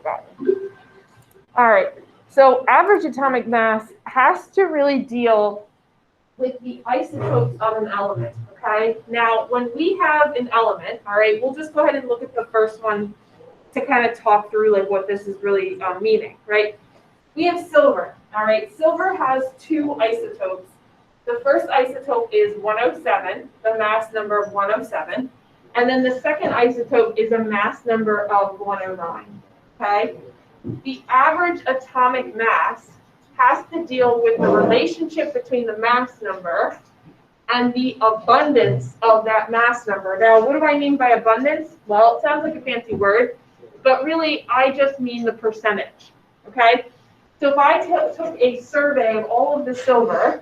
about it. All right, so average atomic mass has to really deal with the isotopes of an element, okay? Now, when we have an element, all right, we'll just go ahead and look at the first one to kind of talk through like what this is really meaning, right? We have silver, all right? Silver has two isotopes. The first isotope is 107, the mass number of 107. And then the second isotope is a mass number of 109, okay? The average atomic mass has to deal with the relationship between the mass number and the abundance of that mass number. Now, what do I mean by abundance? Well, it sounds like a fancy word, but really, I just mean the percentage, okay? So if I took a survey of all of the silver,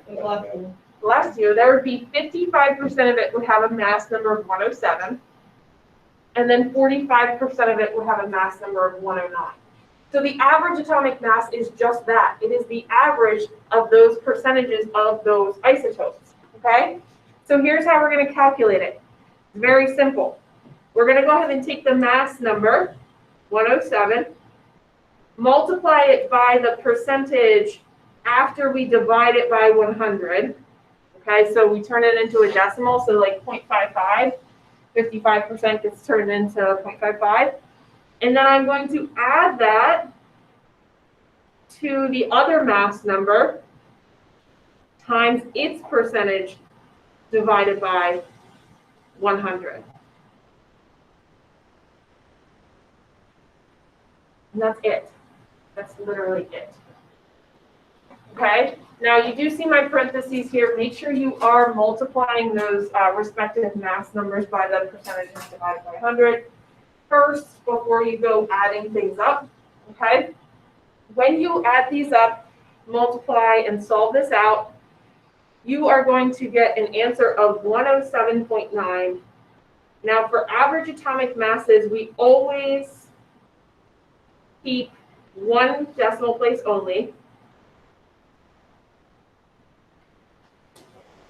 last year, there would be 55% of it would have a mass number of 107, and then 45% of it would have a mass number of 109. So the average atomic mass is just that. It is the average of those percentages of those isotopes, okay? So here's how we're going to calculate it. It's very simple. We're going to go ahead and take the mass number, 107, multiply it by the percentage after we divide it by 100. Okay, so we turn it into a decimal, so like 0.55, 55% gets turned into 0.55. And then I'm going to add that to the other mass number times its percentage divided by 100. And that's it. That's literally it. Okay, now you do see my parentheses here. Make sure you are multiplying those respective mass numbers by the percentages divided by 100 first before you go adding things up, okay? When you add these up, multiply and solve this out, you are going to get an answer of 107.9. Now for average atomic masses, we always keep one decimal place only.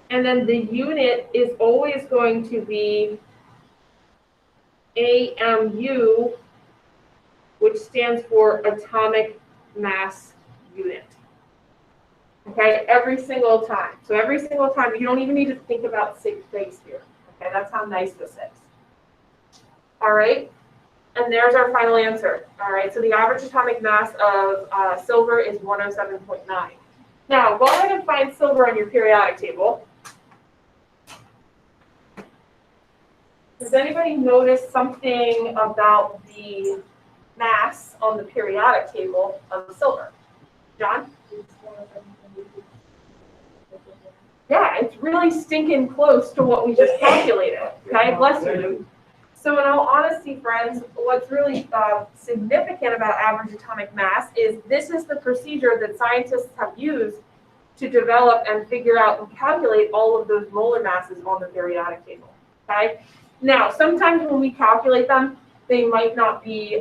And then the unit is always going to be AMU, which stands for atomic mass unit. Okay, every single time. So every single time, you don't even need to think about sig space here. Okay, that's how nice this is. All right, and there's our final answer. All right, so the average atomic mass of silver is 107.9. Now, go ahead and find silver on your periodic table. Does anybody notice something about the mass on the periodic table of silver? John? Yeah, it's really stinking close to what we just calculated. Okay, bless you. So in all honesty, friends, what's really significant about average atomic mass is this is the procedure that scientists have used to develop and figure out and calculate all of those molar masses on the periodic table. Okay. Now, sometimes when we calculate them, they might not be,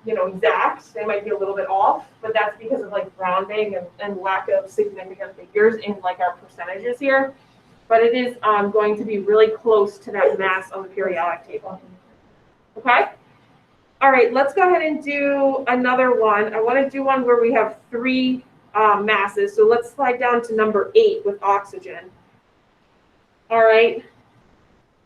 exact. They might be a little bit off, but that's because of like rounding and lack of significant figures in like our percentages here. But it is going to be really close to that mass on the periodic table. Okay. All right. Let's go ahead and do another one. I want to do one where we have three masses. So let's slide down to number 8 with oxygen. All right.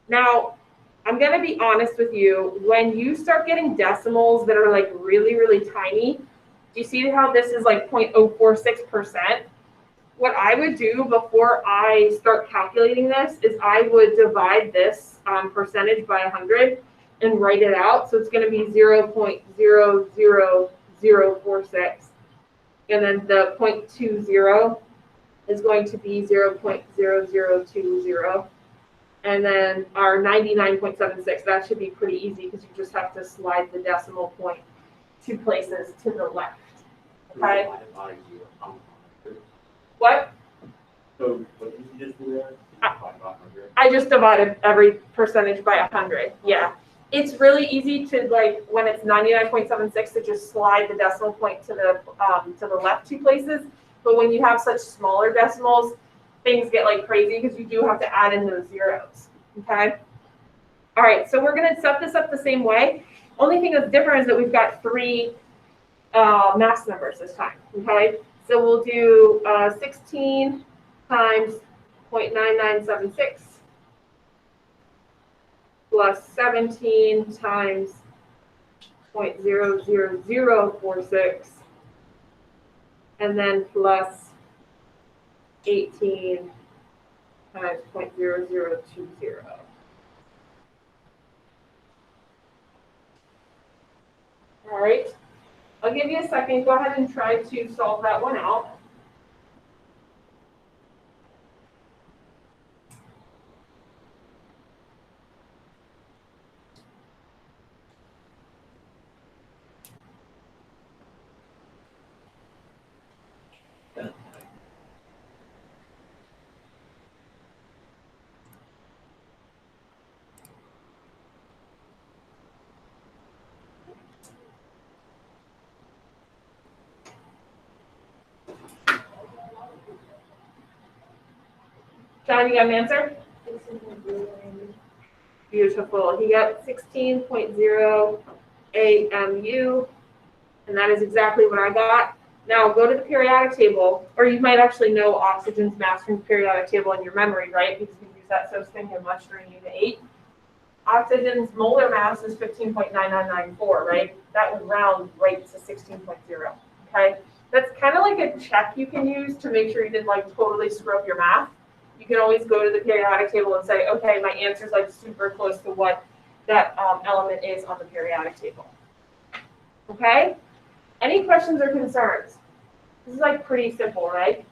Now, I'm going to be honest with you. When you start getting decimals that are like really, really tiny, do you see how this is like 0.046%? What I would do before I start calculating this is I would divide this percentage by 100 and write it out. So it's going to be 0.00046. And then the 0.20 is going to be 0.0020. And then our 99.76, that should be pretty easy because you just have to slide the decimal point 2 places to the left. Okay? What? So what did you just do there? I just divided every percentage by 100. Yeah. It's really easy to, like, when it's 99.76 to just slide the decimal point to the left 2 places. But when you have such smaller decimals, things get like crazy because you do have to add in those zeros. Okay. All right. So we're going to set this up the same way. Only thing that's different is that we've got 3 mass numbers this time, okay? So we'll do 16 times 0.9976 plus 17 times 0.00046, and then plus 18 times 0.0020. All right, I'll give you a second. Go ahead and try to solve that one out. John, you got an answer? Beautiful. He got 16.0 AMU, and that is exactly what I got. Now go to the periodic table, or you might actually know oxygen's mass from the periodic table in your memory, right? Because we use that so stinking much during Unit 8. Oxygen's molar mass is 15.9994, right? That would round right to 16.0, okay? That's kind of like a check you can use to make sure you didn't like totally screw up your math. You can always go to the periodic table and say, okay, my answer is like super close to what that element is on the periodic table. Okay? Any questions or concerns? This is like pretty simple, right?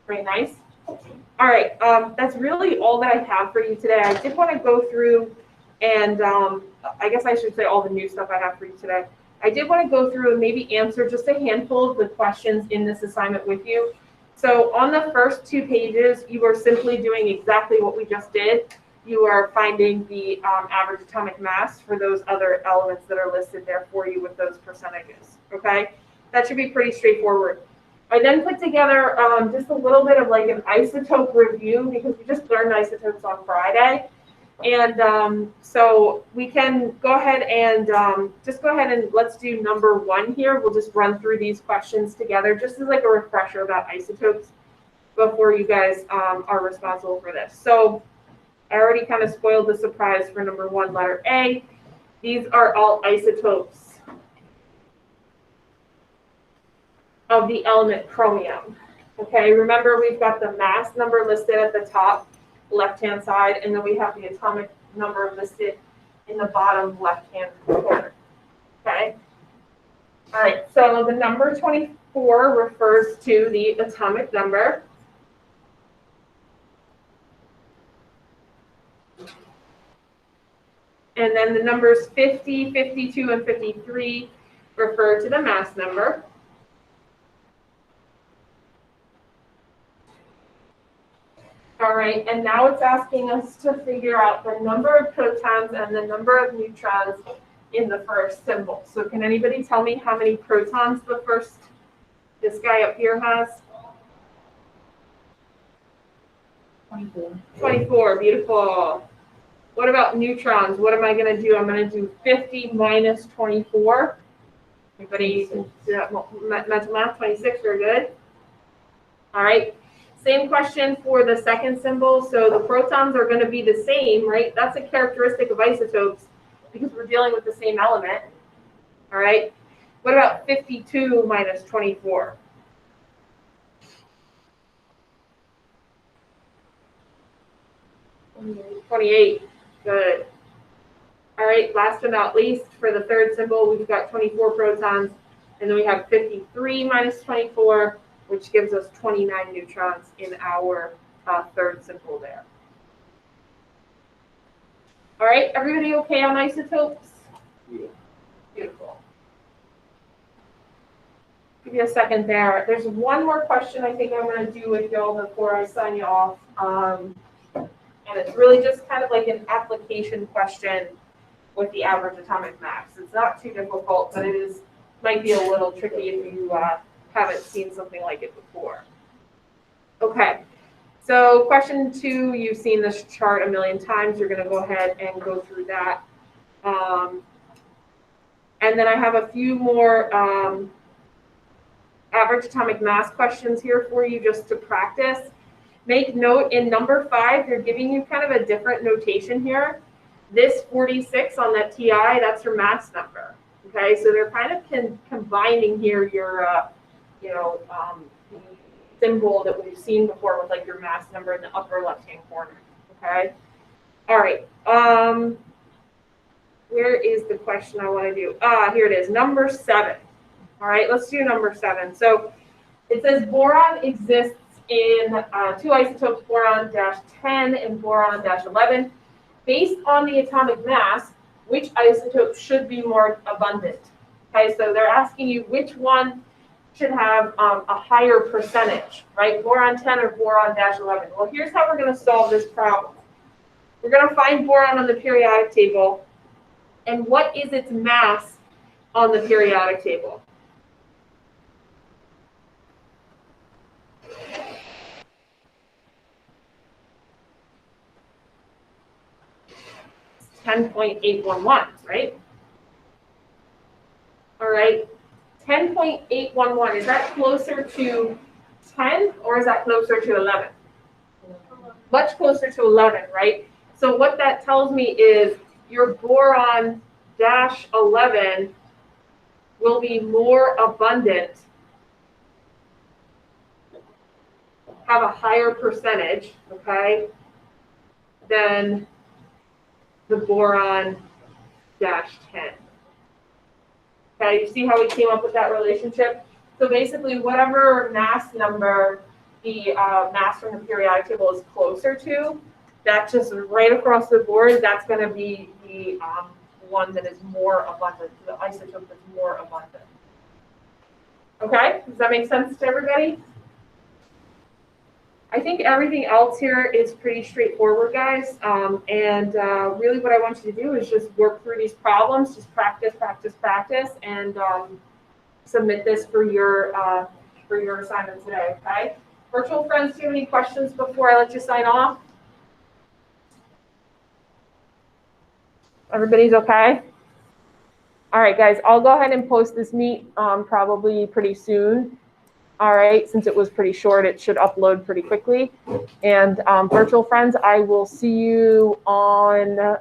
Very nice. All right, that's really all that I have for you today. I did want to go through and I guess I should say all the new stuff I have for you today. I did want to go through and maybe answer just a handful of the questions in this assignment with you. So on the first 2 pages, you are simply doing exactly what we just did. You are finding the average atomic mass for those other elements that are listed there for you with those percentages, okay? That should be pretty straightforward. I then put together just a little bit of like an isotope review because we just learned isotopes on Friday. And so we can go ahead and just go ahead and let's do number 1 here. We'll just run through these questions together just as like a refresher about isotopes before you guys are responsible for this. So I already kind of spoiled the surprise for number 1, letter A. These are all isotopes of the element chromium. Okay, remember we've got the mass number listed at the top left-hand side, and then we have the atomic number listed in the bottom left-hand corner. Okay. All right, so the number 24 refers to the atomic number. And then the numbers 50, 52, and 53 refer to the mass number. All right, and now it's asking us to figure out the number of protons and the number of neutrons in the first symbol. So can anybody tell me how many protons this guy up here has? 24. 24, beautiful. What about neutrons? What am I going to do? I'm going to do 50 minus 24. Anybody do that mental math? 26, very good. All right. Same question for the second symbol. So the protons are going to be the same, right? That's a characteristic of isotopes because we're dealing with the same element. All right. What about 52 minus 24? 28. Good. All right. Last but not least, for the third symbol, we've got 24 protons, and then we have 53 minus 24, which gives us 29 neutrons in our third symbol there. All right, everybody okay on isotopes? Yeah. Beautiful. Give you a second there. There's one more question I think I'm going to do with y'all before I sign you off. And it's really just kind of like an application question with the average atomic mass. It's not too difficult, but it might be a little tricky if you haven't seen something like it before. Okay, so question 2, you've seen this chart a million times. You're going to go ahead and go through that. And then I have a few more average atomic mass questions here for you just to practice. Make note in number 5, they're giving you kind of a different notation here. This 46 on that TI, that's your mass number. Okay, so they're kind of combining here your, the symbol that we've seen before with like your mass number in the upper left-hand corner. Okay, all right. Where is the question I want to do? Here it is, number 7. All right, let's do number 7. So it says boron exists in 2 isotopes, boron-10 and boron-11. Based on the atomic mass, which isotope should be more abundant? Okay, so they're asking you which one should have a higher percentage, right? Boron-10 or boron-11. Well, here's how we're going to solve this problem. We're going to find boron on the periodic table, and what is its mass on the periodic table? It's 10.811, right? All right, 10.811, is that closer to 10 or is that closer to 11? Much closer to 11, right? So what that tells me is your boron-11 will be more abundant, have a higher percentage, okay, than the boron-10. Okay, you see how we came up with that relationship? So basically, whatever mass number the mass from the periodic table is closer to, that's just right across the board, that's going to be the one that is more abundant, the isotope that's more abundant. Okay, does that make sense to everybody? I think everything else here is pretty straightforward, guys. And really what I want you to do is just work through these problems, just practice, practice, practice, and submit this for your assignment today, okay? Virtual friends, do you have any questions before I let you sign off? Everybody's okay? All right, guys, I'll go ahead and post this meet probably pretty soon. All right, since it was pretty short, it should upload pretty quickly. And virtual friends, I will see you on